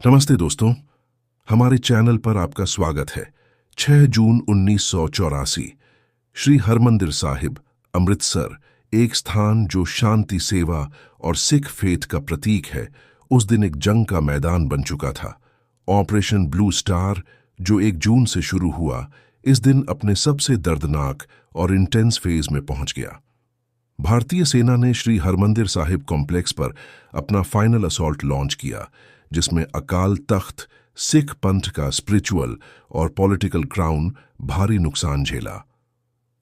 नमस्ते दोस्तों, हमारे चैनल पर आपका स्वागत है। 6 जून 1984, श्री हरमंदिर साहिब, अमृतसर, एक स्थान जो शांति, सेवा और सिख फेथ का प्रतीक है, उस दिन एक जंग का मैदान बन चुका था। ऑपरेशन ब्लू स्टार, जो 1 जून से शुरू हुआ, इस दिन अपने सबसे दर्दनाक और इंटेंस फेज में पहुंच गया। भारतीय सेना ने श्री हरमंदिर साहिब कॉम्प्लेक्स पर अपना फाइनल असॉल्ट लॉन्च किया, जिसमें अकाल तख्त सिख पंथ का स्पिरिचुअल और पॉलिटिकल क्राउन भारी नुकसान झेला।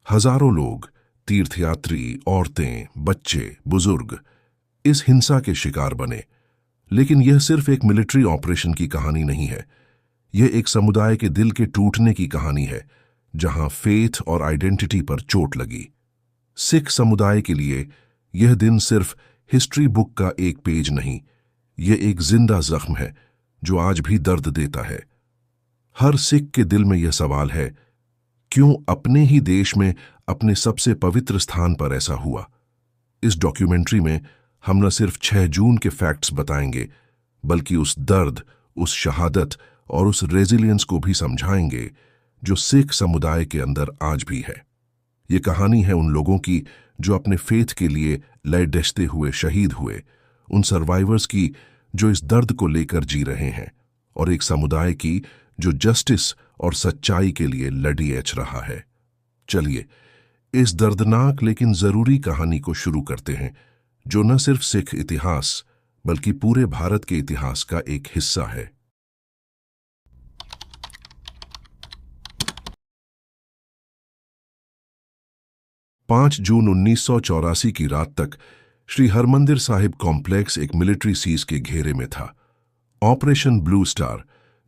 हजारों लोग, तीर्थयात्री, औरतें, बच्चे, बुजुर्ग इस हिंसा के शिकार बने। लेकिन यह सिर्फ एक मिलिट्री ऑपरेशन की कहानी नहीं है। यह एक समुदाय के दिल के टूटने की कहानी है, जहां फेथ और आइडेंटिटी पर चोट लगी। सिख समुदाय के लिए यह दिन सिर्फ हिस्ट्री बुक का एक पेज नहीं, यह एक जिंदा जख्म है जो आज भी दर्द देता है। हर सिख के दिल में यह सवाल है, क्यों अपने ही देश में, अपने सबसे पवित्र स्थान पर ऐसा हुआ? इस डॉक्यूमेंट्री में हम न सिर्फ 6 जून के फैक्ट्स बताएंगे, बल्कि उस दर्द, उस शहादत और उस रेजिलियंस को भी समझाएंगे जो सिख समुदाय के अंदर आज भी है। ये कहानी है उन लोगों की जो अपने फेथ के लिए लय डसते हुए शहीद हुए, उन सर्वाइवर्स की जो इस दर्द को लेकर जी रहे हैं, और एक समुदाय की जो जस्टिस और सच्चाई के लिए लड़ी एच रहा है। चलिए इस दर्दनाक लेकिन जरूरी कहानी को शुरू करते हैं, जो न सिर्फ सिख इतिहास बल्कि पूरे भारत के इतिहास का एक हिस्सा है। 5 जून 1984 की रात तक श्री हरमंदिर साहिब कॉम्प्लेक्स एक मिलिट्री सीज के घेरे में था। ऑपरेशन ब्लू स्टार,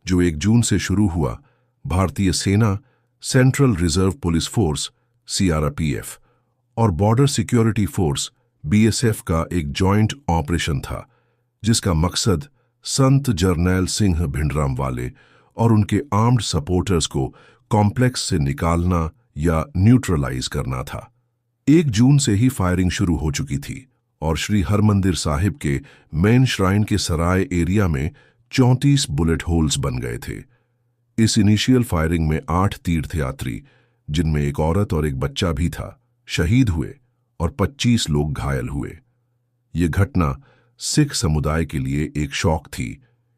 जो 1 जून से शुरू हुआ, भारतीय सेना, central reserve police force (CRPF) और बॉर्डर सिक्योरिटी फोर्स (BSF) का एक जॉइंट ऑपरेशन था, जिसका मकसद संत जरनैल सिंह भिंडरांवाले और उनके आर्म्ड सपोर्टर्स को कॉम्प्लेक्स से निकालना या न्यूट्रलाइज करना था। 1 जून से ही फायरिंग शुरू हो चुकी थी और श्री हरमंदिर साहिब के मेन श्राइन के सराय एरिया में 34 बुलेट होल्स बन गए थे। इस इनिशियल फायरिंग में 8 तीर्थयात्री, जिनमें एक औरत और एक बच्चा भी था, शहीद हुए और 25 लोग घायल हुए। ये घटना सिख समुदाय के लिए एक शॉक थी,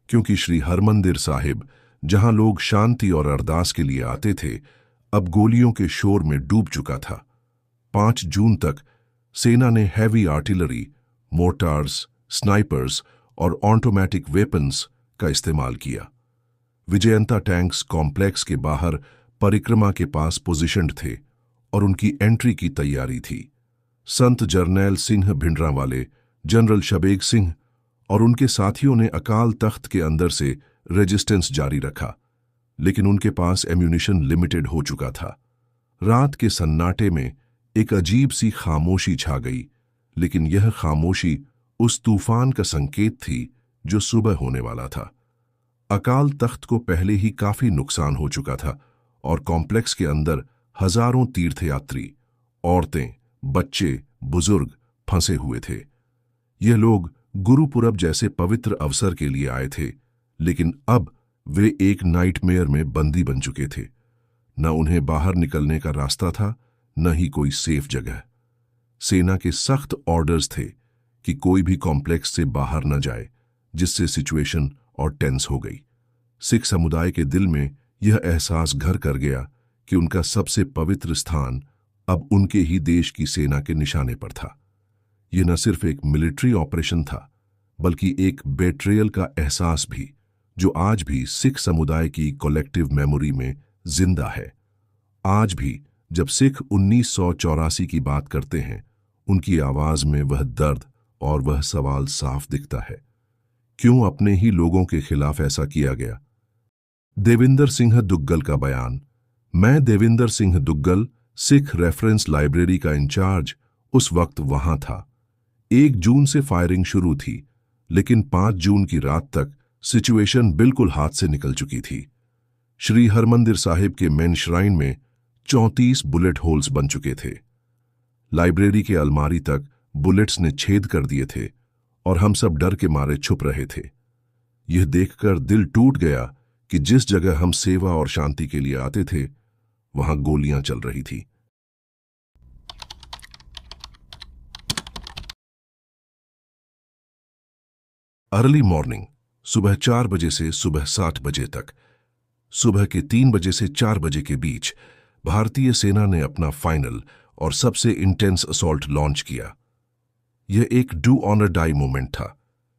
क्योंकि श्री हरमंदिर साहिब, जहां लोग शांति और अरदास के लिए आते थे, अब गोलियों के शोर में डूब चुका था। 5 जून तक सेना ने हैवी आर्टिलरी, मोर्टार्स, स्नाइपर्स और ऑटोमेटिक वेपन्स का इस्तेमाल किया। विजयंता टैंक्स कॉम्प्लेक्स के बाहर परिक्रमा के पास पोजिशन्ड थे और उनकी एंट्री की तैयारी थी। संत जरनैल सिंह भिंडरांवाले, जनरल शबेग सिंह और उनके साथियों ने अकाल तख्त के अंदर से रेजिस्टेंस जारी रखा, लेकिन उनके पास एम्यूनिशन लिमिटेड हो चुका था। रात के सन्नाटे में एक अजीब सी खामोशी छा गई, लेकिन यह खामोशी उस तूफान का संकेत थी जो सुबह होने वाला था। अकाल तख्त को पहले ही काफी नुकसान हो चुका था और कॉम्प्लेक्स के अंदर हजारों तीर्थयात्री, औरतें, बच्चे, बुजुर्ग फंसे हुए थे। यह लोग गुरुपुरब जैसे पवित्र अवसर के लिए आए थे, लेकिन अब वे एक नाइटमेयर में बंदी बन चुके थे। न उन्हें बाहर निकलने का रास्ता था, न ही कोई सेफ जगह। सेना के सख्त ऑर्डर्स थे कि कोई भी कॉम्प्लेक्स से बाहर न जाए, जिससे सिचुएशन और टेंस हो गई। सिख समुदाय के दिल में यह एहसास घर कर गया कि उनका सबसे पवित्र स्थान अब उनके ही देश की सेना के निशाने पर था। यह न सिर्फ एक मिलिट्री ऑपरेशन था, बल्कि एक बेट्रेयल का एहसास भी, जो आज भी सिख समुदाय की कलेक्टिव मेमोरी में जिंदा है। आज भी जब सिख 1984 की बात करते हैं, उनकी आवाज में वह दर्द और वह सवाल साफ दिखता है, क्यों अपने ही लोगों के खिलाफ ऐसा किया गया? देविंदर सिंह दुग्गल का बयान। मैं देविंदर सिंह दुग्गल, सिख रेफरेंस लाइब्रेरी का इंचार्ज, उस वक्त वहां था। 1 जून से फायरिंग शुरू थी, लेकिन 5 जून की रात तक सिचुएशन बिल्कुल हाथ से निकल चुकी थी। श्री हरमंदिर साहिब के मेन श्राइन में 34 बुलेट होल्स बन चुके थे। लाइब्रेरी के अलमारी तक बुलेट्स ने छेद कर दिए थे और हम सब डर के मारे छुप रहे थे। यह देखकर दिल टूट गया कि जिस जगह हम सेवा और शांति के लिए आते थे वहां गोलियां चल रही थी। अर्ली मॉर्निंग, सुबह 4 बजे से सुबह 7 बजे तक। सुबह के 3 बजे से 4 बजे के बीच भारतीय सेना ने अपना फाइनल और सबसे इंटेंस असॉल्ट लॉन्च किया। यह एक डू ऑनर डाई मोमेंट था,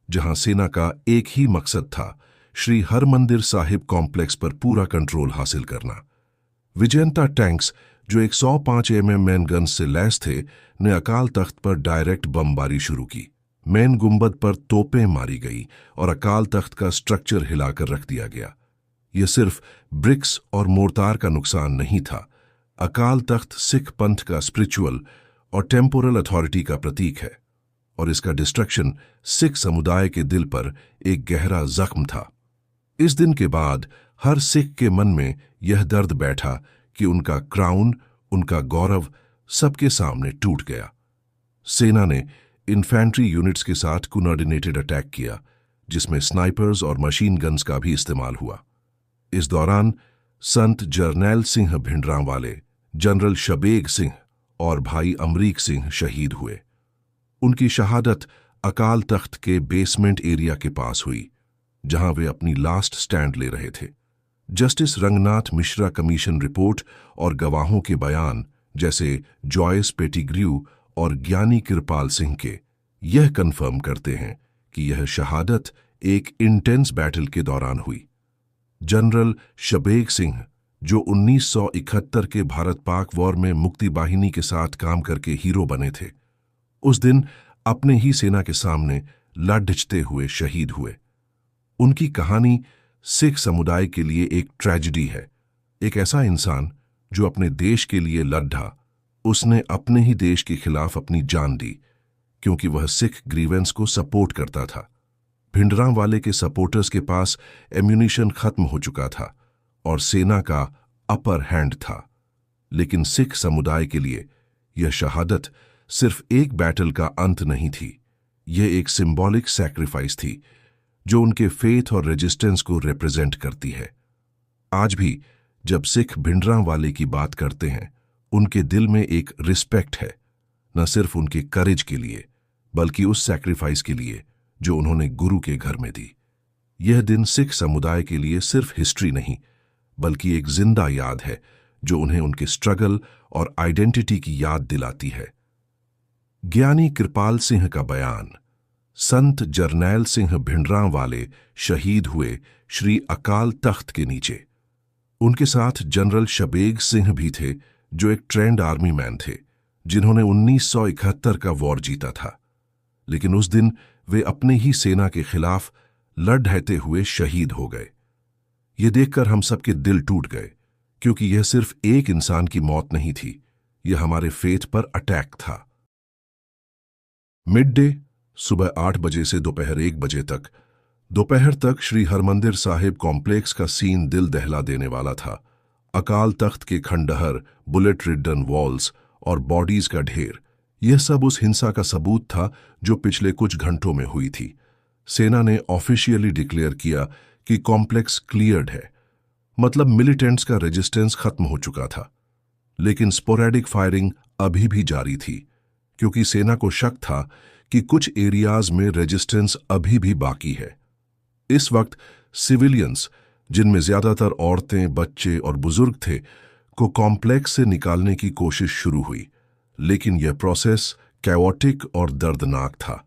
जहां सेना का एक ही मकसद था, श्री हरमंदिर साहिब कॉम्प्लेक्स पर पूरा कंट्रोल हासिल करना। विजयंता टैंक्स, जो एक 105 मेन गन्स से लैस थे, ने अकाल तख्त पर डायरेक्ट बमबारी शुरू की। मेन गुंबद पर तोपें मारी गई और अकाल तख्त का स्ट्रक्चर हिलाकर रख दिया गया। यह सिर्फ ब्रिक्स और मोर्टार का नुकसान नहीं था। अकाल तख्त सिख पंथ का स्पिरिचुअल और टेम्पोरल अथॉरिटी का प्रतीक है, और इसका डिस्ट्रक्शन सिख समुदाय के दिल पर एक गहरा जख्म था। इस दिन के बाद हर सिख के मन में यह दर्द बैठा कि उनका क्राउन, उनका गौरव सबके सामने टूट गया। सेना ने इन्फेंट्री यूनिट्स के साथ कोऑर्डिनेटेड अटैक किया, जिसमें स्नाइपर्स और मशीन गन्स का भी इस्तेमाल हुआ। इस दौरान संत जरनैल सिंह भिंडरांवाले, जनरल शबेग सिंह और भाई अमरीक सिंह शहीद हुए। उनकी शहादत अकाल तख्त के बेसमेंट एरिया के पास हुई, जहां वे अपनी लास्ट स्टैंड ले रहे थे। Justice Ranganath Mishra commission report और गवाहों के बयान, जैसे जॉयस पेटिग्र्यू और ज्ञानी कृपाल सिंह के, यह कन्फर्म करते हैं कि यह शहादत एक इंटेंस बैटल के दौरान हुई। जनरल शबेग सिंह, जो 1971 के भारत पाक वॉर में मुक्ति बाहिनी के साथ काम करके हीरो बने थे, उस दिन अपने ही सेना के सामने लड़झते हुए शहीद हुए। उनकी कहानी सिख समुदाय के लिए एक ट्रेजेडी है। एक ऐसा इंसान जो अपने देश के लिए लड़ा, उसने अपने ही देश के खिलाफ अपनी जान दी, क्योंकि वह सिख ग्रीवेंस को सपोर्ट करता था। भिंडरांवाले के सपोर्टर्स के पास एम्यूनिशन खत्म हो चुका था और सेना का अपर हैंड था, लेकिन सिख समुदाय के लिए यह शहादत सिर्फ एक बैटल का अंत नहीं थी। यह एक सिंबॉलिक सैक्रिफाइस थी, जो उनके फेथ और रेजिस्टेंस को रिप्रेजेंट करती है। आज भी जब सिख भिंडरांवाले की बात करते हैं, उनके दिल में एक रिस्पेक्ट है, न सिर्फ उनके करेज के लिए, बल्कि उस सैक्रिफाइस के लिए जो उन्होंने गुरु के घर में दी। यह दिन सिख समुदाय के लिए सिर्फ हिस्ट्री नहीं, बल्कि एक जिंदा याद है, जो उन्हें उनके स्ट्रगल और आइडेंटिटी की याद दिलाती है। ज्ञानी कृपाल सिंह का बयान, संत जरनैल सिंह भिंडरांवाले शहीद हुए श्री अकाल तख्त के नीचे। उनके साथ जनरल शबेग सिंह भी थे, जो एक ट्रेंड आर्मी मैन थे, जिन्होंने 1971 का वॉर जीता था। लेकिन उस दिन वे अपने ही सेना के खिलाफ लड़ते हुए शहीद हो गए। ये देखकर हम सबके दिल टूट गए, क्योंकि यह सिर्फ एक इंसान की मौत नहीं थी, यह हमारे फेथ पर अटैक था। मिड डे, सुबह 8 बजे से दोपहर 1 बजे तक। दोपहर तक श्री हरमंदिर साहिब कॉम्प्लेक्स का सीन दिल दहला देने वाला था। अकाल तख्त के खंडहर, बुलेट रिडन वॉल्स और बॉडीज का ढेर, यह सब उस हिंसा का सबूत था जो पिछले कुछ घंटों में हुई थी। सेना ने ऑफिशियली डिक्लेयर किया कि कॉम्प्लेक्स क्लियर्ड है, मतलब मिलिटेंट्स का रेजिस्टेंस खत्म हो चुका था। लेकिन स्पोरेडिक फायरिंग अभी भी जारी थी, क्योंकि सेना को शक था कि कुछ एरियाज में रेजिस्टेंस अभी भी बाकी है। इस वक्त सिविलियंस, जिनमें ज्यादातर औरतें, बच्चे और बुजुर्ग थे, को कॉम्प्लेक्स से निकालने की कोशिश शुरू हुई, लेकिन यह प्रोसेस कैओटिक और दर्दनाक था।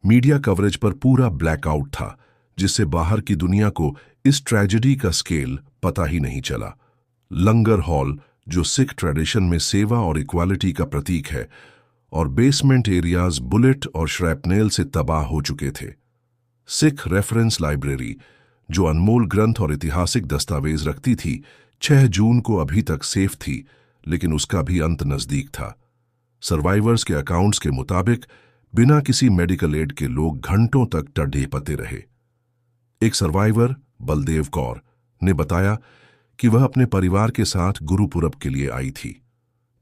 मीडिया कवरेज पर पूरा ब्लैकआउट था, जिससे बाहर की दुनिया को इस ट्रेजेडी का स्केल पता ही नहीं चला। लंगर हॉल, जो सिख ट्रेडिशन में सेवा और इक्वालिटी का प्रतीक है, और बेसमेंट एरियाज बुलेट और श्रैपनेल से तबाह हो चुके थे। सिख रेफरेंस लाइब्रेरी, जो अनमोल ग्रंथ और ऐतिहासिक दस्तावेज रखती थी, 6 जून को अभी तक सेफ थी, लेकिन उसका भी अंत नजदीक था। सर्वाइवर्स के अकाउंट्स के मुताबिक बिना किसी मेडिकल एड के लोग घंटों तक टड्ढे पते रहे। एक सर्वाइवर, बलदेव कौर, ने बताया कि वह अपने परिवार के साथ गुरुपुरब के लिए आई थी।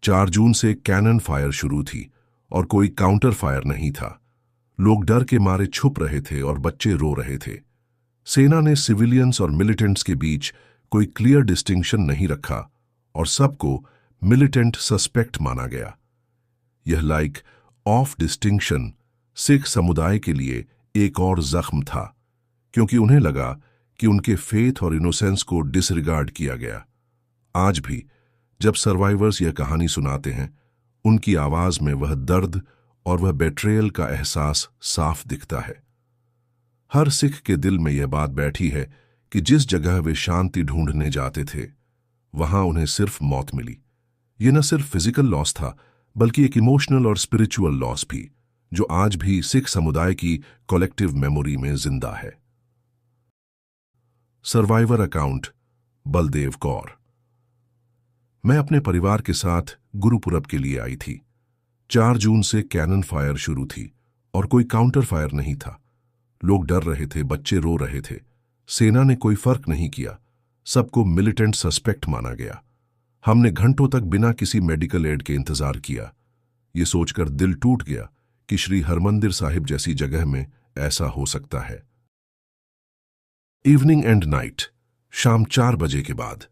4 जून से कैनन फायर शुरू थी और कोई काउंटर फायर नहीं था। लोग डर के मारे छुप रहे थे और बच्चे रो रहे थे। सेना ने सिविलियंस और मिलिटेंट्स के बीच कोई क्लियर डिस्टिंक्शन नहीं रखा और सबको मिलिटेंट सस्पेक्ट माना गया। यह लाइक ऑफ डिस्टिंक्शन सिख समुदाय के लिए एक और जख्म था, क्योंकि उन्हें लगा कि उनके फेथ और इनोसेंस को डिसरिगार्ड किया गया। आज भी जब सर्वाइवर्स यह कहानी सुनाते हैं, उनकी आवाज में वह दर्द और वह बेट्रेयल का एहसास साफ दिखता है। हर सिख के दिल में यह बात बैठी है कि जिस जगह वे शांति ढूंढने जाते थे, वहां उन्हें सिर्फ मौत मिली। यह न सिर्फ फिजिकल लॉस था, बल्कि एक इमोशनल और स्पिरिचुअल लॉस भी, जो आज भी सिख समुदाय की कलेक्टिव मेमोरी में जिंदा है। Survivor account Baldev Kaur. मैं अपने परिवार के साथ गुरुपुरब के लिए आई थी। 4 जून से कैनन फायर शुरू थी और कोई काउंटर फायर नहीं था। लोग डर रहे थे, बच्चे रो रहे थे। सेना ने कोई फर्क नहीं किया, सबको मिलिटेंट सस्पेक्ट माना गया। हमने घंटों तक बिना किसी मेडिकल एड के इंतजार किया। ये सोचकर दिल टूट गया कि श्री हरमंदिर साहिब जैसी जगह में ऐसा हो सकता है। इवनिंग एंड नाइट, शाम 4 बजे के बाद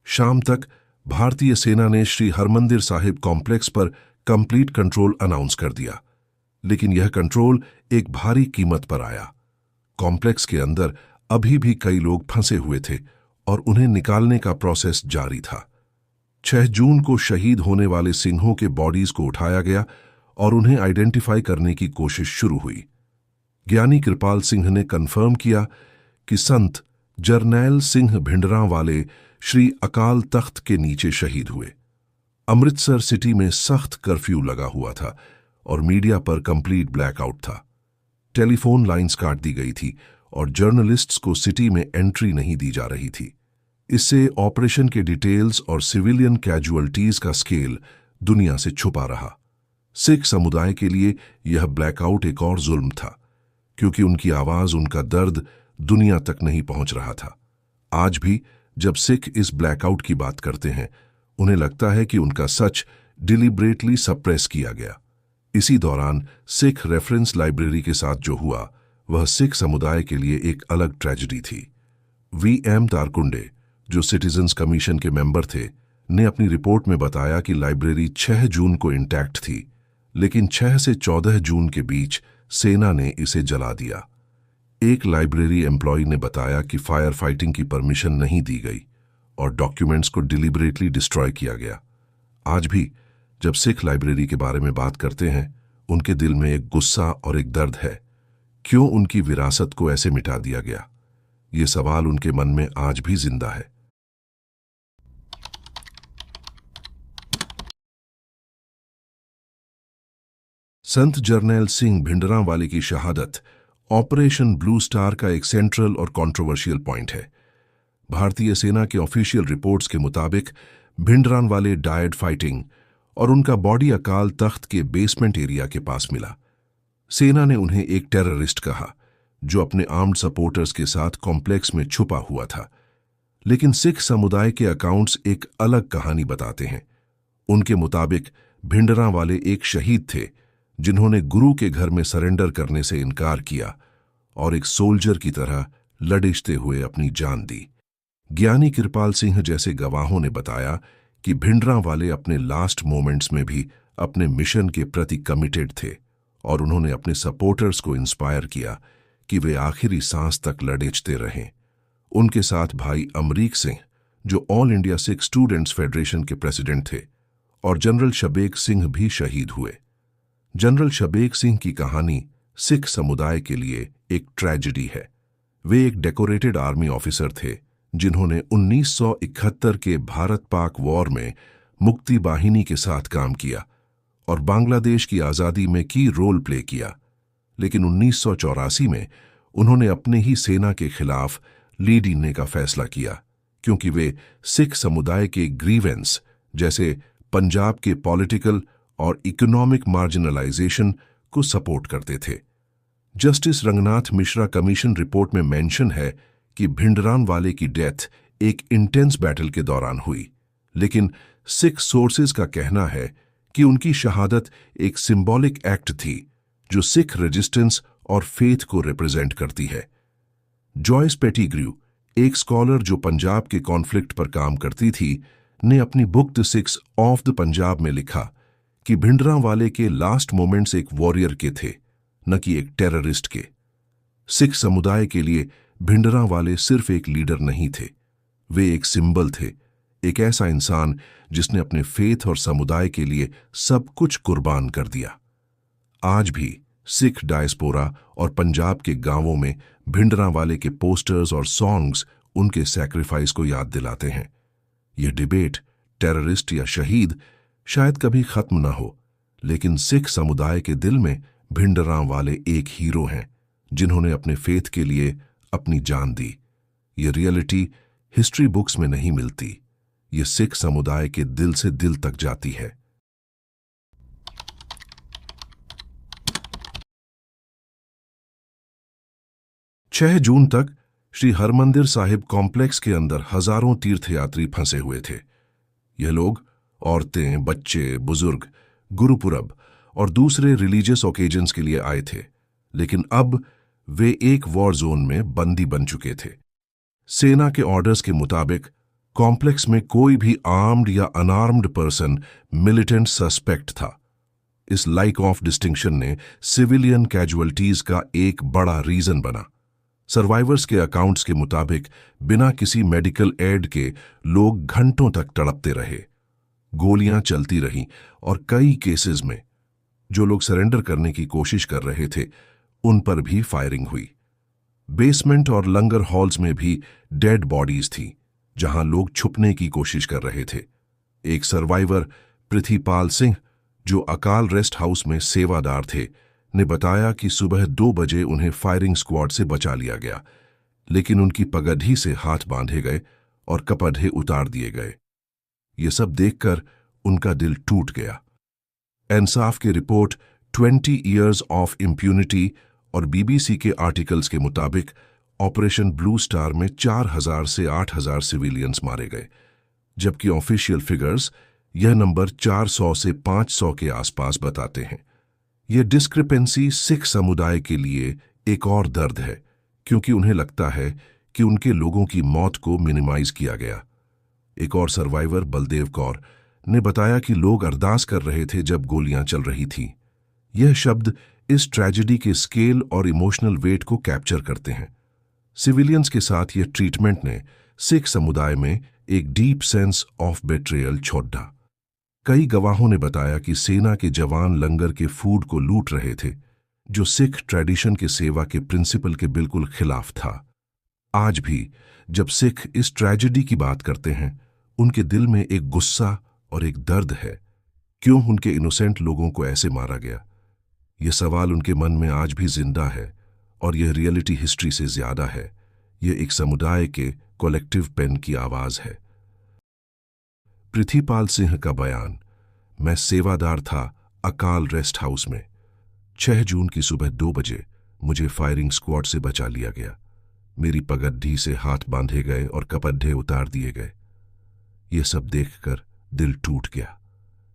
शाम तक भारतीय सेना ने श्री हरमंदिर साहिब कॉम्प्लेक्स पर कंप्लीट कंट्रोल अनाउंस कर दिया। लेकिन यह कंट्रोल एक भारी कीमत पर आया। कॉम्प्लेक्स के अंदर अभी भी कई लोग फंसे हुए थे और उन्हें निकालने का प्रोसेस जारी था। 6 जून को शहीद होने वाले सिंहों के बॉडीज को उठाया गया और उन्हें आइडेंटिफाई करने की कोशिश शुरू हुई। ज्ञानी कृपाल सिंह ने कंफर्म किया कि संत जरनैल सिंह भिंडरां वाले श्री अकाल तख्त के नीचे शहीद हुए। अमृतसर सिटी में सख्त कर्फ्यू लगा हुआ था और मीडिया पर कंप्लीट ब्लैकआउट था। टेलीफोन लाइंस काट दी गई थी और जर्नलिस्ट्स को सिटी में एंट्री नहीं दी जा रही थी। इससे ऑपरेशन के डिटेल्स और सिविलियन कैजुअल्टीज का स्केल दुनिया से छुपा रहा। सिख समुदाय के लिए यह ब्लैकआउट एक और जुल्म था, क्योंकि उनकी आवाज, उनका दर्द दुनिया तक नहीं पहुंच रहा था। आज भी जब सिख इस ब्लैकआउट की बात करते हैं, उन्हें लगता है कि उनका सच डिलिब्रेटली सप्रेस किया गया। इसी दौरान सिख रेफरेंस लाइब्रेरी के साथ जो हुआ, वह सिख समुदाय के लिए एक अलग ट्रेजेडी थी। वी.एम. तारकुंडे, जो सिटीजन्स कमीशन के मेंबर थे, ने अपनी रिपोर्ट में बताया कि लाइब्रेरी 6 जून को इंटैक्ट थी, लेकिन 6 से 14 जून के बीच सेना ने इसे जला दिया। एक लाइब्रेरी एम्प्लॉय ने बताया कि फायर फाइटिंग की परमिशन नहीं दी गई और डॉक्यूमेंट्स को डिलिबरेटली डिस्ट्रॉय किया गया। आज भी जब सिख लाइब्रेरी के बारे में बात करते हैं, उनके दिल में एक गुस्सा और एक दर्द है। क्यों उनकी विरासत को ऐसे मिटा दिया गया? ये सवाल उनके मन में आज भी जिंदा है। संत जरनैल सिंह भिंडरां वाले की शहादत ऑपरेशन ब्लू स्टार का एक सेंट्रल और कंट्रोवर्शियल पॉइंट है। भारतीय सेना के ऑफिशियल रिपोर्ट्स के मुताबिक भिंडरां वाले डायड फाइटिंग और उनका बॉडी अकाल तख्त के बेसमेंट एरिया के पास मिला। सेना ने उन्हें एक टेररिस्ट कहा, जो अपने आर्म्ड सपोर्टर्स के साथ कॉम्प्लेक्स में छुपा हुआ था। लेकिन सिख समुदाय के अकाउंट्स एक अलग कहानी बताते हैं। उनके मुताबिक भिंडरां वाले एक शहीद थे, जिन्होंने गुरु के घर में सरेंडर करने से इनकार किया और एक सोल्जर की तरह लड़िश्ते हुए अपनी जान दी। ज्ञानी कृपाल सिंह जैसे गवाहों ने बताया कि भिंडरां वाले अपने लास्ट मोमेंट्स में भी अपने मिशन के प्रति कमिटेड थे और उन्होंने अपने सपोर्टर्स को इंस्पायर किया कि वे आखिरी सांस तक लड़ेचते रहें। उनके साथ भाई अमरीक सिंह, जो all India Sikh students federation के प्रेसिडेंट थे, और जनरल शबेग सिंह भी शहीद हुए। जनरल शबेग सिंह की कहानी सिख समुदाय के लिए एक ट्रेजेडी है। वे एक डेकोरेटेड आर्मी ऑफिसर थे, जिन्होंने 1971 के भारत पाक वॉर में मुक्ति बाहिनी के साथ काम किया और बांग्लादेश की आज़ादी में की रोल प्ले किया। लेकिन 1984 में उन्होंने अपने ही सेना के खिलाफ लीड लेने का फैसला किया, क्योंकि वे सिख समुदाय के ग्रीवेंस जैसे पंजाब के पॉलिटिकल और इकोनॉमिक मार्जिनलाइजेशन को सपोर्ट करते थे। Justice Ranganath Mishra commission report में मेंशन है कि भिंडरां वाले की डेथ एक इंटेंस बैटल के दौरान हुई, लेकिन सिख सोर्सेज का कहना है कि उनकी शहादत एक सिंबॉलिक एक्ट थी, जो सिख रेजिस्टेंस और फेथ को रिप्रेजेंट करती है। जॉयस पेटिग्रू, एक स्कॉलर जो पंजाब के कॉन्फ्लिक्ट पर काम करती थी, ने अपनी book the six of the Punjab में लिखा कि भिंडरांवाले के लास्ट मोमेंट्स एक वॉरियर के थे, न कि एक टेररिस्ट के। सिख समुदाय के लिए भिंडरांवाले सिर्फ एक लीडर नहीं थे, वे एक सिंबल थे, एक ऐसा इंसान जिसने अपने फेथ और समुदाय के लिए सब कुछ कुर्बान कर दिया। आज भी सिख डायस्पोरा और पंजाब के गांवों में भिंडरांवाले के पोस्टर्स और सॉन्ग्स उनके सैक्रिफाइस को याद दिलाते हैं। यह डिबेट, टेररिस्ट या शहीद, शायद कभी खत्म न हो, लेकिन सिख समुदाय के दिल में भिंडरांवाले एक हीरो हैं जिन्होंने अपने फेथ के लिए अपनी जान दी। ये रियलिटी हिस्ट्री बुक्स में नहीं मिलती, ये सिख समुदाय के दिल से दिल तक जाती है। 6 जून तक श्री हरमंदिर साहिब कॉम्प्लेक्स के अंदर हजारों तीर्थयात्री फंसे हुए थे। यह लोग औरतें, बच्चे, बुजुर्ग गुरुपुरब और दूसरे रिलीजियस ओकेजन्स के लिए आए थे, लेकिन अब वे एक वॉर जोन में बंदी बन चुके थे। सेना के ऑर्डर्स के मुताबिक कॉम्प्लेक्स में कोई भी आर्म्ड या अनआर्म्ड पर्सन मिलिटेंट सस्पेक्ट था। इस लाइक ऑफ डिस्टिंक्शन ने सिविलियन कैजुअल्टीज का एक बड़ा रीजन बना। सर्वाइवर्स के अकाउंट्स के मुताबिक बिना किसी मेडिकल एड के लोग घंटों तक तड़पते रहे, गोलियां चलती रहीं और कई केसेस में जो लोग सरेंडर करने की कोशिश कर रहे थे उन पर भी फायरिंग हुई। बेसमेंट और लंगर हॉल्स में भी डेड बॉडीज थी जहां लोग छुपने की कोशिश कर रहे थे। एक सर्वाइवर पृथ्वीपाल सिंह, जो अकाल रेस्ट हाउस में सेवादार थे, ने बताया कि सुबह 2 बजे उन्हें फायरिंग स्क्वाड से बचा लिया गया, लेकिन उनकी पगड़ी से हाथ बांधे गए और कपड़े उतार दिए गए। ये सब देखकर उनका दिल टूट गया। इंसाफ की रिपोर्ट 20 इयर्स ऑफ इम्प्यूनिटी और बीबीसी के आर्टिकल्स के मुताबिक ऑपरेशन ब्लू स्टार में 4000 से 8000 सिविलियंस मारे गए, जबकि ऑफिशियल फिगर्स यह नंबर 400 से 500 के आसपास बताते हैं। यह डिस्क्रिपेंसी सिख समुदाय के लिए एक और दर्द है, क्योंकि उन्हें लगता है कि उनके लोगों की मौत को मिनिमाइज किया गया। एक और सर्वाइवर बलदेव कौर ने बताया कि लोग अरदास कर रहे थे जब गोलियां चल रही थीं। यह शब्द इस ट्रेजेडी के स्केल और इमोशनल वेट को कैप्चर करते हैं। सिविलियंस के साथ यह ट्रीटमेंट ने सिख समुदाय में एक डीप सेंस ऑफ बेट्रेयल छोड़ दा। कई गवाहों ने बताया कि सेना के जवान लंगर के फूड को लूट रहे थे, जो सिख ट्रेडिशन के सेवा के प्रिंसिपल के बिल्कुल खिलाफ था। आज भी जब सिख इस ट्रेजेडी की बात करते हैं, उनके दिल में एक गुस्सा और एक दर्द है। क्यों उनके इनोसेंट लोगों को ऐसे मारा गया? यह सवाल उनके मन में आज भी जिंदा है, और यह रियलिटी हिस्ट्री से ज्यादा है। यह एक समुदाय के कलेक्टिव पेन की आवाज है। पृथ्वीपाल सिंह का बयान, मैं सेवादार था अकाल रेस्ट हाउस में। 6 जून की सुबह 2 बजे मुझे फायरिंग स्क्वाड से बचा लिया गया। मेरी पगड़ी से हाथ बांधे गए और कपड़े उतार दिए गए। यह सब देखकर दिल टूट गया।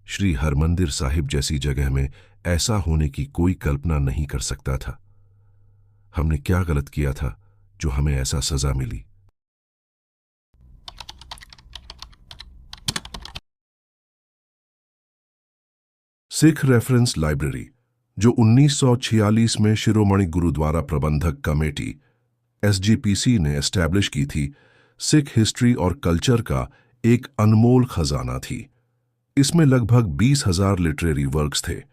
श्री हरमंदिर साहिब जैसी जगह में ऐसा होने की कोई कल्पना नहीं कर सकता था। हमने क्या गलत किया था जो हमें ऐसा सजा मिली? सिख रेफरेंस लाइब्रेरी, जो 1946 में शिरोमणि गुरुद्वारा प्रबंधक कमेटी SGPC ने एस्टैब्लिश की थी, सिख हिस्ट्री और कल्चर का एक अनमोल खजाना थी। इसमें लगभग 20,000 लिटरेरी वर्क्स थे,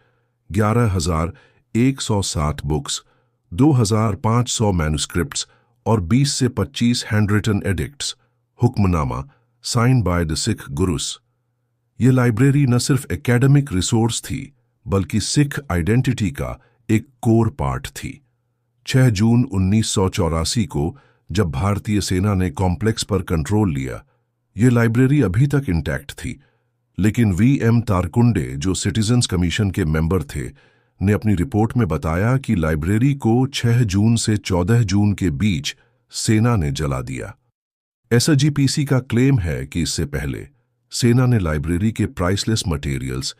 11,160 बुक्स, 2,500 मैन्युस्क्रिप्ट्स और 20 से 25 हैंडरिटन एडिक्ट्स, हुक्मनामा sign by the Sikh gurus. यह लाइब्रेरी न सिर्फ एकेडमिक रिसोर्स थी, बल्कि सिख आइडेंटिटी का एक कोर पार्ट थी। 6 जून 1984 को जब भारतीय सेना ने कॉम्प्लेक्स पर कंट्रोल लिया, यह लाइब्रेरी अभी तक इंटैक्ट थी, लेकिन VM तारकुंडे, जो सिटीजन्स कमीशन के मेंबर थे, ने अपनी रिपोर्ट में बताया कि लाइब्रेरी को 6 जून से 14 जून के बीच सेना ने जला दिया। SGPC का क्लेम है कि इससे पहले सेना ने लाइब्रेरी के प्राइसलेस मटेरियल्स,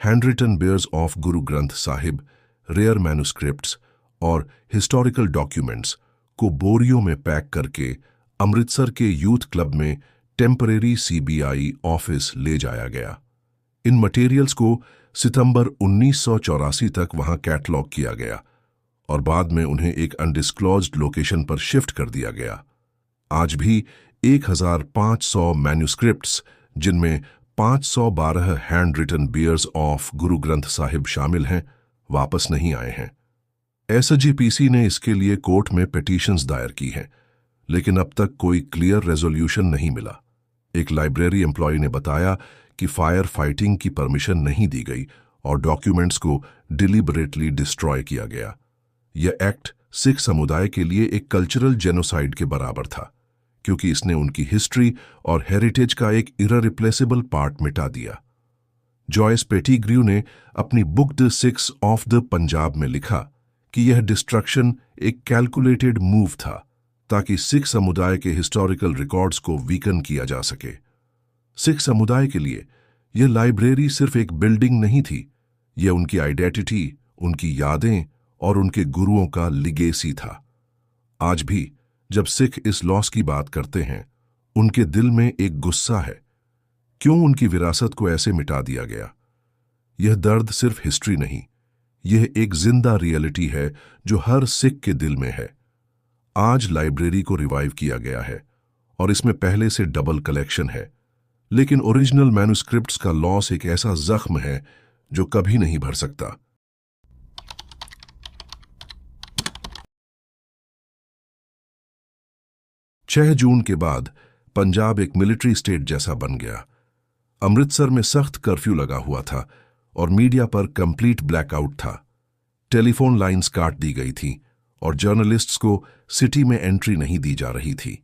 हैंडरिटन बेयर्स of Guru Granth Sahib, rare manuscripts और हिस्टोरिकल डॉक्यूमेंट्स को बोरियों में पैक करके अमृतसर के यूथ क्लब में टेम्परेरी सीबीआई ऑफिस ले जाया गया। इन मटेरियल्स को सितंबर 1984 तक वहां कैटलॉग किया गया और बाद में उन्हें एक अनडिस्क्लोज्ड लोकेशन पर शिफ्ट कर दिया गया। आज भी 1500 मैन्युस्क्रिप्ट्स, जिनमें 512 hand written bears of Guru Granth Sahib शामिल हैं, वापस नहीं आए हैं। एसजीपीसी ने इसके लिए कोर्ट में पिटीशंस दायर की हैं, लेकिन अब तक कोई क्लियर रेजोल्यूशन नहीं मिला। एक लाइब्रेरी एम्प्लॉय ने बताया कि फायर फाइटिंग की परमिशन नहीं दी गई और डॉक्यूमेंट्स को डिलिबरेटली डिस्ट्रॉय किया गया। यह एक्ट सिख समुदाय के लिए एक कल्चरल जेनोसाइड के बराबर था, क्योंकि इसने उनकी हिस्ट्री और हेरिटेज का एक इररिप्लेसेबल पार्ट मिटा दिया। जॉयस पेटीग्र्यू ने अपनी book the six of the Punjab में लिखा कि यह डिस्ट्रक्शन एक कैलकुलेटेड मूव था ताकि सिख समुदाय के हिस्टोरिकल रिकॉर्ड्स को वीकन किया जा सके। सिख समुदाय के लिए यह लाइब्रेरी सिर्फ एक बिल्डिंग नहीं थी, यह उनकी आइडेंटिटी, उनकी यादें और उनके गुरुओं का लिगेसी था। आज भी जब सिख इस लॉस की बात करते हैं, उनके दिल में एक गुस्सा है। क्यों उनकी विरासत को ऐसे मिटा दिया गया? यह दर्द सिर्फ हिस्ट्री नहीं, यह एक जिंदा रियलिटी है जो हर सिख के दिल में है। आज लाइब्रेरी को रिवाइव किया गया है और इसमें पहले से डबल कलेक्शन है, लेकिन ओरिजिनल मैन्युस्क्रिप्ट्स का लॉस एक ऐसा जख्म है जो कभी नहीं भर सकता। 6 जून के बाद पंजाब एक मिलिट्री स्टेट जैसा बन गया। अमृतसर में सख्त कर्फ्यू लगा हुआ था और मीडिया पर कंप्लीट ब्लैकआउट था। टेलीफोन लाइंस काट दी गई थी और जर्नलिस्ट्स को सिटी में एंट्री नहीं दी जा रही थी।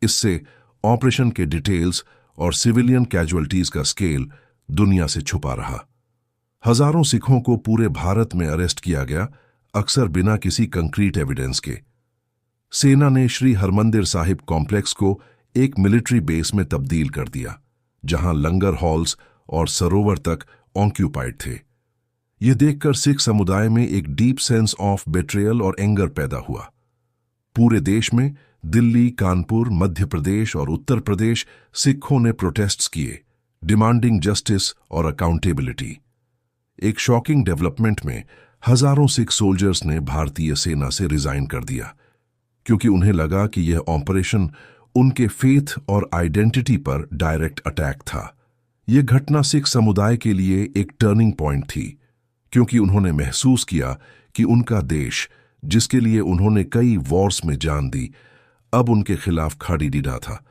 इससे ऑपरेशन के डिटेल्स और सिविलियन कैजुअल्टीज का स्केल दुनिया से छुपा रहा। हजारों सिखों को पूरे भारत में अरेस्ट किया गया, अक्सर बिना किसी कंक्रीट एविडेंस के। सेना ने श्री हरमंदिर साहिब कॉम्प्लेक्स को एक मिलिट्री बेस में तब्दील कर दिया, जहां लंगर हॉल्स और सरोवर तक ऑक्यूपाइड थे। यह देखकर सिख समुदाय में एक डीप सेंस ऑफ बेट्रेयल और एंगर पैदा हुआ। पूरे देश में दिल्ली, कानपुर, मध्य प्रदेश और उत्तर प्रदेश सिखों ने प्रोटेस्ट्स किए, डिमांडिंग जस्टिस और अकाउंटेबिलिटी। एक शॉकिंग डेवलपमेंट में हजारों सिख सोल्जर्स ने भारतीय सेना से रिजाइन कर दिया, क्योंकि उन्हें लगा कि यह ऑपरेशन उनके फेथ और आइडेंटिटी पर डायरेक्ट अटैक था। यह घटना सिख समुदाय के लिए एक टर्निंग पॉइंट थी, क्योंकि उन्होंने महसूस किया कि उनका देश, जिसके लिए उन्होंने कई वॉर्स में जान दी, अब उनके खिलाफ खड़ी डटा था।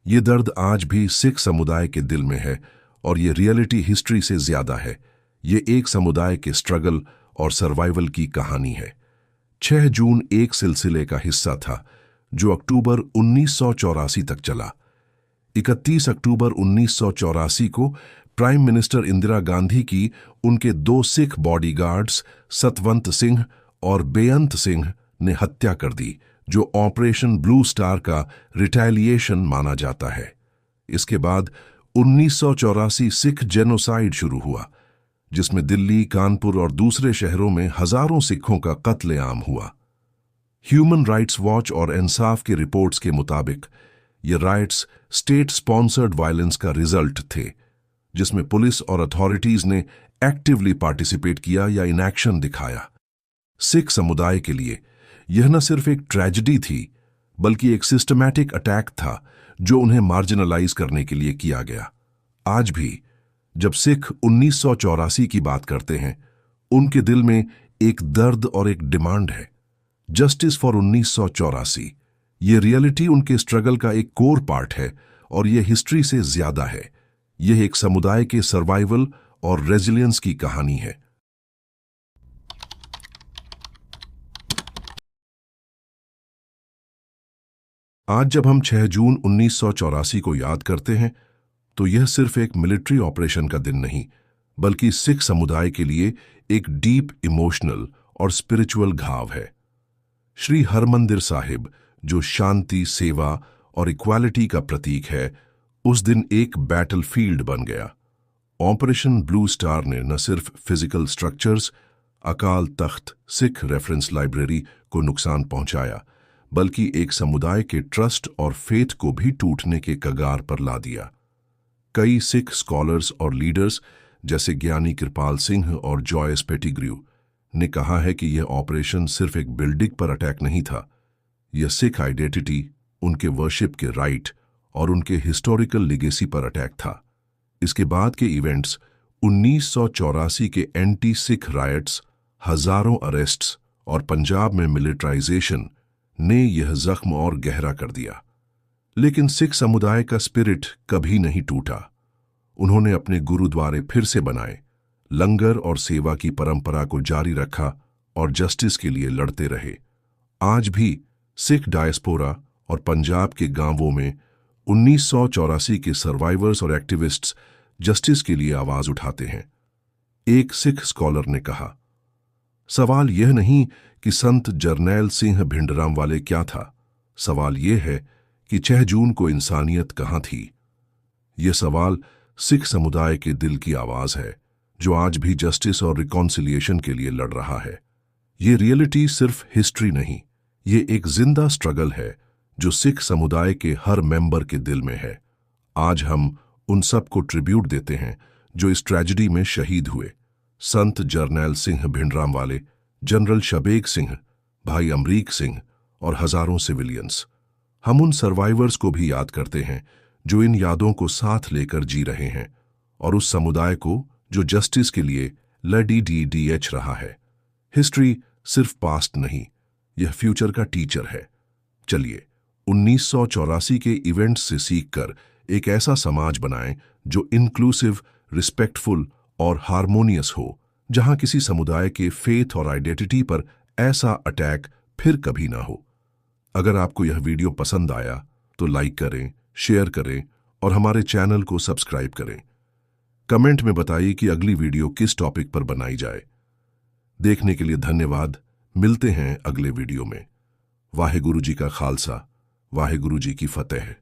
ये दर्द आज भी सिख समुदाय के दिल में है और ये रियलिटी हिस्ट्री से ज्यादा है। ये एक समुदाय के स्ट्रगल और सर्वाइवल की कहानी है। 6 जून एक सिलसिले का हिस्सा था जो अक्टूबर 1984 तक चला। 31 अक्टूबर 1984 को प्राइम मिनिस्टर इंदिरा गांधी की उनके 2 सिख बॉडीगार्ड्स सतवंत सिंह और बेअंत सिंह ने हत्या कर दी, जो ऑपरेशन ब्लू स्टार का रिटेलिएशन माना जाता है। इसके बाद 1984 सिख जेनोसाइड शुरू हुआ, जिसमें दिल्ली, कानपुर और दूसरे शहरों में हजारों सिखों का कत्लेआम हुआ। ह्यूमन राइट्स वॉच और इंसाफ की रिपोर्ट्स के मुताबिक ये राइट्स स्टेट स्पॉन्सर्ड वायलेंस का रिजल्ट थे, जिसमें पुलिस और अथॉरिटीज ने एक्टिवली पार्टिसिपेट किया या इनएक्शन दिखाया। सिख समुदाय के लिए यह न सिर्फ एक ट्रेजेडी थी, बल्कि एक सिस्टमैटिक अटैक था जो उन्हें मार्जिनलाइज करने के लिए किया गया। आज भी जब सिख 1984 की बात करते हैं, उनके दिल में एक दर्द और एक डिमांड है, जस्टिस फॉर 1984। ये रियलिटी उनके स्ट्रगल का एक कोर पार्ट है और ये हिस्ट्री से ज्यादा है। यह एक समुदाय के सर्वाइवल और रेजिलियंस की कहानी है। आज जब हम 6 जून 1984 को याद करते हैं, तो यह सिर्फ एक मिलिट्री ऑपरेशन का दिन नहीं, बल्कि सिख समुदाय के लिए एक डीप इमोशनल और स्पिरिचुअल घाव है। श्री हरमंदिर साहिब, जो शांति, सेवा और इक्वालिटी का प्रतीक है, उस दिन एक बैटलफील्ड बन गया। ऑपरेशन ब्लू स्टार ने न सिर्फ physical structures, Akal Takht, Sikh reference library को नुकसान पहुंचाया, बल्कि एक समुदाय के ट्रस्ट और फेथ को भी टूटने के कगार पर ला दिया। कई सिख स्कॉलर्स और लीडर्स जैसे ज्ञानी कृपाल सिंह और जॉयस पेटिग्र्यू ने कहा है कि यह ऑपरेशन सिर्फ एक बिल्डिंग पर अटैक नहीं था। यह सिख आइडेंटिटी, उनके वर्शिप के राइट और उनके हिस्टोरिकल लिगेसी पर अटैक था। इसके बाद के इवेंट्स 1984 के एंटी सिख रायट्स, हजारों अरेस्ट्स और पंजाब में मिलिट्राइजेशन ने यह जख्म और गहरा कर दिया। लेकिन सिख समुदाय का स्पिरिट कभी नहीं टूटा। उन्होंने अपने गुरुद्वारे फिर से बनाए, लंगर और सेवा की परंपरा को जारी रखा और जस्टिस के लिए लड़ते रहे। आज भी सिख डायस्पोरा और पंजाब के गांवों में 1984 के सर्वाइवर्स और एक्टिविस्ट्स जस्टिस के लिए आवाज उठाते हैं। एक सिख स्कॉलर ने कहा, सवाल यह नहीं कि संत जरनैल सिंह भिंडरांवाले क्या था, सवाल यह है कि 6 जून को इंसानियत कहां थी। यह सवाल सिख समुदाय के दिल की आवाज है, जो आज भी जस्टिस और रिकॉन्सिलिएशन के लिए लड़ रहा है। ये रियलिटी सिर्फ हिस्ट्री नहीं, ये एक जिंदा स्ट्रगल है जो सिख समुदाय के हर मेंबर के दिल में है। आज हम उन सब को ट्रिब्यूट देते हैं जो इस ट्रेजेडी में शहीद हुए। संत जरनैल सिंह भिंडरांवाले, जनरल शबेग सिंह, भाई अमरीक सिंह और हजारों सिविलियंस। हम उन सर्वाइवर्स को भी याद करते हैं जो इन यादों को साथ लेकर जी रहे हैं, और उस समुदाय को जो जस्टिस के लिए लड़ी रहा है। हिस्ट्री सिर्फ पास्ट नहीं, यह फ्यूचर का टीचर है। चलिए 1984 के इवेंट्स से सीखकर एक ऐसा समाज बनाएं जो इंक्लूसिव, रिस्पेक्टफुल और हार्मोनियस हो, जहां किसी समुदाय के फेथ और आइडेंटिटी पर ऐसा अटैक फिर कभी ना हो। अगर आपको यह वीडियो पसंद आया तो लाइक करें, शेयर करें और हमारे चैनल को सब्सक्राइब करें। कमेंट में बताइए कि अगली वीडियो किस टॉपिक पर बनाई जाए। देखने के लिए धन्यवाद। मिलते हैं अगले वीडियो में। वाहेगुरु जी का खालसा, वाहेगुरु जी की फतेह।